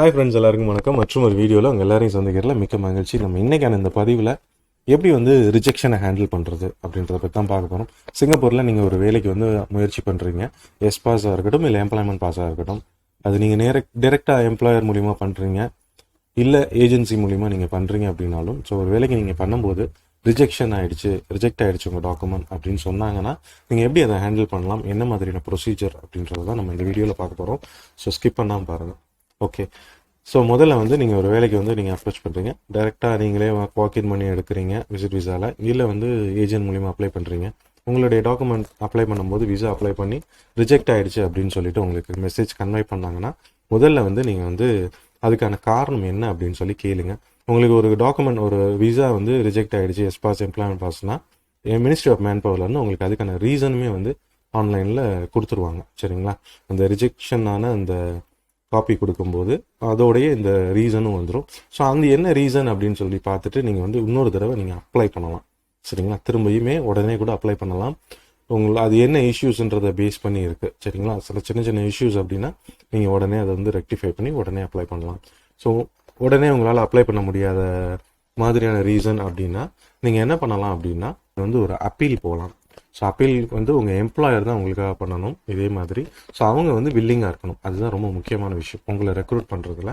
Hi friends, எல்லாருக்கும் வணக்கம். மற்றும் ஒரு வீடியோவில் உங்கள் எல்லாரையும் சந்திக்கிறதுல மிக்க மகிழ்ச்சி. நம்ம இன்றைக்கான இந்த பதிவில் எப்படி ரிஜெக்ஷனை ஹேண்டில் பண்ணுறது அப்படின்றத பற்றி தான் பார்க்க போகிறோம். சிங்கப்பூரில் நீங்கள் ஒரு வேலைக்கு முயற்சி பண்ணுறீங்க. எஸ் பாஸாக இருக்கட்டும், இல்லை எம்ப்ளாய்மெண்ட் பாஸாக இருக்கட்டும். அது நீங்கள் டேரெக்டாக எம்ப்ளாயர் மூலிமா பண்ணுறீங்க, இல்லை ஏஜென்சி மூலிமா நீங்கள் பண்ணுறீங்க அப்படின்னாலும், ஸோ ஒரு வேலைக்கு நீங்கள் பண்ணும்போது ரிஜெக்ட் ஆகிடுச்சு உங்கள் டாக்குமெண்ட் அப்படின்னு சொன்னாங்கன்னா நீங்கள் எப்படி அதை ஹேண்டில் பண்ணலாம், என்ன மாதிரியான ப்ரொசீஜர் அப்படின்றத தான் நம்ம இந்த வீடியோவில் பார்க்க போகிறோம். ஸோ ஸ்கிப் பண்ணாமல் பாருங்கள். ஓகே, ஸோ முதல்ல நீங்கள் ஒரு வேலைக்கு நீங்கள் அப்ரோச் பண்ணுறீங்க. டேரெக்டாக நீங்களே வாக்கின் பண்ணி எடுக்கிறீங்க விசிட் விசாவில், இல்லை ஏஜென்ட் மூலிமா அப்ளை பண்ணுறீங்க. உங்களுடைய டாக்குமெண்ட் அப்ளை பண்ணும்போது விசா அப்ளை பண்ணி ரிஜெக்ட் ஆகிடுச்சு அப்படின்னு சொல்லிட்டு உங்களுக்கு மெசேஜ் கன்வே பண்ணாங்கன்னா முதல்ல நீங்கள் அதுக்கான காரணம் என்ன அப்படின்னு சொல்லி கேளுங்க. உங்களுக்கு ஒரு டாக்குமெண்ட், ஒரு விசா ரிஜெக்ட் ஆகிடுச்சு, எஸ் பாஸ், எம்ப்ளாய்மெண்ட் பாஸ்னா மினிஸ்ட்ரி ஆஃப் மேன் பவர்லேருந்து உங்களுக்கு அதுக்கான ரீசனுமே ஆன்லைனில் கொடுத்துருவாங்க. சரிங்களா? அந்த ரிஜெக்ஷனான அந்த காப்பி கொடுக்கும்போது அதோடைய இந்த ரீசனும் வந்துடும். ஸோ அந்த என்ன ரீசன் அப்படின்னு சொல்லி பார்த்துட்டு நீங்கள் இன்னொரு தடவை நீங்கள் அப்ளை பண்ணலாம். சரிங்களா? திரும்பியுமே உடனே கூட அப்ளை பண்ணலாம். அது என்ன இஷ்யூஸ்ன்றதை பேஸ் பண்ணி இருக்குது. சரிங்களா? சில சின்ன சின்ன இஷ்யூஸ் அப்படின்னா நீங்கள் உடனே அதை ரெக்டிஃபை பண்ணி உடனே அப்ளை பண்ணலாம். ஸோ உடனே உங்களால் அப்ளை பண்ண முடியாத மாதிரியான ரீசன் அப்படின்னா நீங்கள் என்ன பண்ணலாம் அப்படின்னா ஒரு அப்பீல் போகலாம். ஸோ அப்பீல் உங்கள் எம்ப்ளாயர் தான் உங்களுக்காக பண்ணணும் இதே மாதிரி. ஸோ அவங்க வில்லிங்காக இருக்கணும். அதுதான் ரொம்ப முக்கியமான விஷயம் உங்களை ரெக்ரூட் பண்ணுறதுல.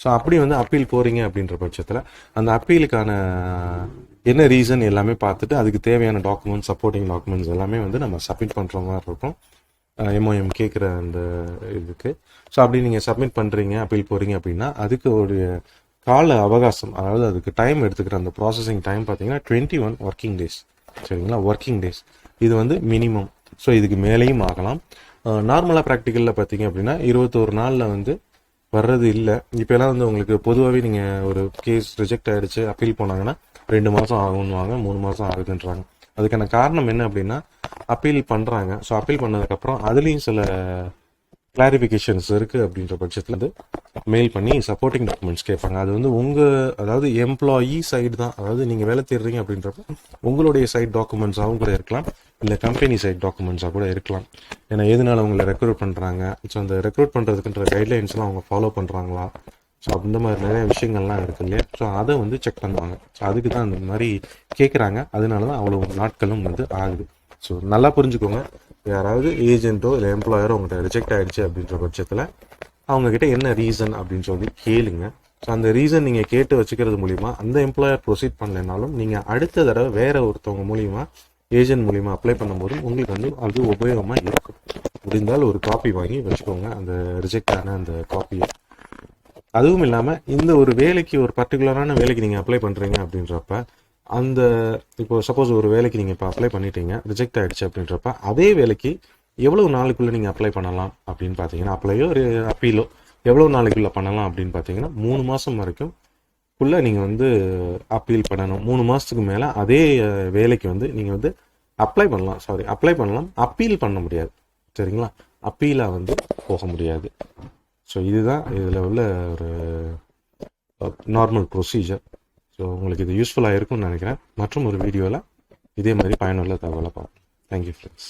ஸோ அப்படி அப்பீல் போகிறீங்க அப்படின்ற பட்சத்தில் அந்த அப்பீலுக்கான என்ன ரீசன் எல்லாமே பார்த்துட்டு அதுக்கு தேவையான டாக்குமெண்ட்ஸ், சப்போர்ட்டிங் டாக்குமெண்ட்ஸ் எல்லாமே நம்ம சப்மிட் பண்ணுற மாதிரி இருக்கும். MOM கேட்குற அந்த இதுக்கு. ஸோ அப்படி நீங்கள் சப்மிட் பண்ணுறீங்க, அப்பீல் போகிறீங்க அப்படின்னா அதுக்கு ஒரு கால அவகாசம், அதாவது அதுக்கு டைம் எடுத்துக்கிற அந்த ப்ராசஸிங் டைம் பார்த்தீங்கன்னா 21 ஒர்க்கிங் டேஸ். சரிங்களா? ஒர்க்கிங் டேஸ் இது மினிமம். ஸோ இதுக்கு மேலேயும் ஆகலாம். நார்மலாக ப்ராக்டிக்கலில் பார்த்தீங்க அப்படின்னா 21 நாளில் வர்றது இல்லை. இப்போலாம் உங்களுக்கு பொதுவாகவே நீங்கள் ஒரு கேஸ் ரிஜெக்ட் ஆகிடுச்சு அப்பீல் போனாங்கன்னா 2 மாதம் ஆகுன்னுவாங்க, 3 மாதம் ஆகுதுன்றாங்க. அதுக்கான காரணம் என்ன அப்படின்னா அப்பீல் பண்ணுறாங்க. ஸோ அப்பீல் பண்ணதுக்கப்புறம் அதுலேயும் சில கிளாரிஃபிகேஷன்ஸ் இருக்குது அப்படின்ற பட்சத்தில் மெயில் பண்ணி சப்போர்ட்டிங் டாக்குமெண்ட்ஸ் கேட்பாங்க. அது அதாவது எம்ப்ளாயி சைடு தான், அதாவது நீங்கள் வேலை தேடுறீங்க அப்படின்றப்ப உங்களுடைய சைட் டாக்குமெண்ட்ஸாகவும் கூட இருக்கலாம், இல்லை கம்பெனி சைட் டாக்குமெண்ட்ஸாக கூட இருக்கலாம். ஏன்னா எதனால உங்களை ரெக்ரூட் பண்ணுறாங்க, ஸோ அந்த ரெக்ரூட் பண்ணுறதுக்குன்ற கைட்லைன்ஸ்லாம் அவங்க ஃபாலோ பண்ணுறாங்களா, ஸோ அந்த மாதிரி நிறைய விஷயங்கள்லாம் இருக்குது இல்லையா? ஸோ அதை செக் பண்ணுவாங்க. ஸோ அதுக்கு தான் அந்த மாதிரி கேட்குறாங்க. அதனால தான் அவ்வளோ நாட்களும் ஆகுது. ஸோ நல்லா புரிஞ்சுக்கோங்க. யாராவது ஏஜென்ட்டோ இல்லை எம்ப்ளாயரோ உங்கள்கிட்ட ரிஜெக்ட் ஆகிடுச்சு அப்படின்ற பட்சத்தில் அவங்கக்கிட்ட என்ன ரீசன் அப்படின்னு சொல்லி கேளுங்க. ஸோ அந்த ரீசன் நீங்கள் கேட்டு வச்சுக்கிறது மூலிமா அந்த எம்ப்ளாயர் ப்ரொசீட் பண்ணலைனாலும் நீங்கள் அடுத்த தடவை வேறு ஒருத்தவங்க மூலிமா, ஏஜென்ட் மூலிமா அப்ளை பண்ணும்போது உங்களுக்கு அது உபயோகமாக இருக்கும். முடிந்தால் ஒரு காப்பி வாங்கி வச்சுக்கோங்க, அந்த ரிஜெக்ட் ஆன அந்த காப்பியை. அதுவும் இல்லாமல் இந்த ஒரு வேலைக்கு, ஒரு பர்டிகுலரான வேலைக்கு நீங்கள் அப்ளை பண்ணுறீங்க அப்படின்றப்ப அந்த இப்போ சப்போஸ் ஒரு வேலைக்கு நீங்கள் இப்போ அப்ளை பண்ணிட்டீங்க, ரிஜெக்ட் ஆகிடுச்சு அப்படின்றப்ப அதே வேலைக்கு எவ்வளோ நாளுக்குள்ளே நீங்கள் அப்ளை பண்ணலாம் அப்படின்னு பார்த்தீங்கன்னா, அப்ளையோ ஒரு அப்பீலோ எவ்வளோ நாளைக்குள்ளே பண்ணலாம் அப்படின்னு பார்த்தீங்கன்னா 3 மாதம் வரைக்கும் நீங்கள் அப்பீல் பண்ணணும். 3 மாதத்துக்கு மேலே அதே வேலைக்கு நீங்கள் அப்ளை பண்ணலாம், அப்பீல் பண்ண முடியாது. சரிங்களா? அப்பீலாக போக முடியாது. ஸோ இதுதான் இதில் உள்ள ஒரு நார்மல் ப்ரொசீஜர். ஸோ உங்களுக்கு இது யூஸ்ஃபுல்லாக இருக்கும்னு நினைக்கிறேன். மற்றும் ஒரு வீடியோவில் இதே மாதிரி பயனுள்ள தகவலை பார்ப்போம். Thank you friends.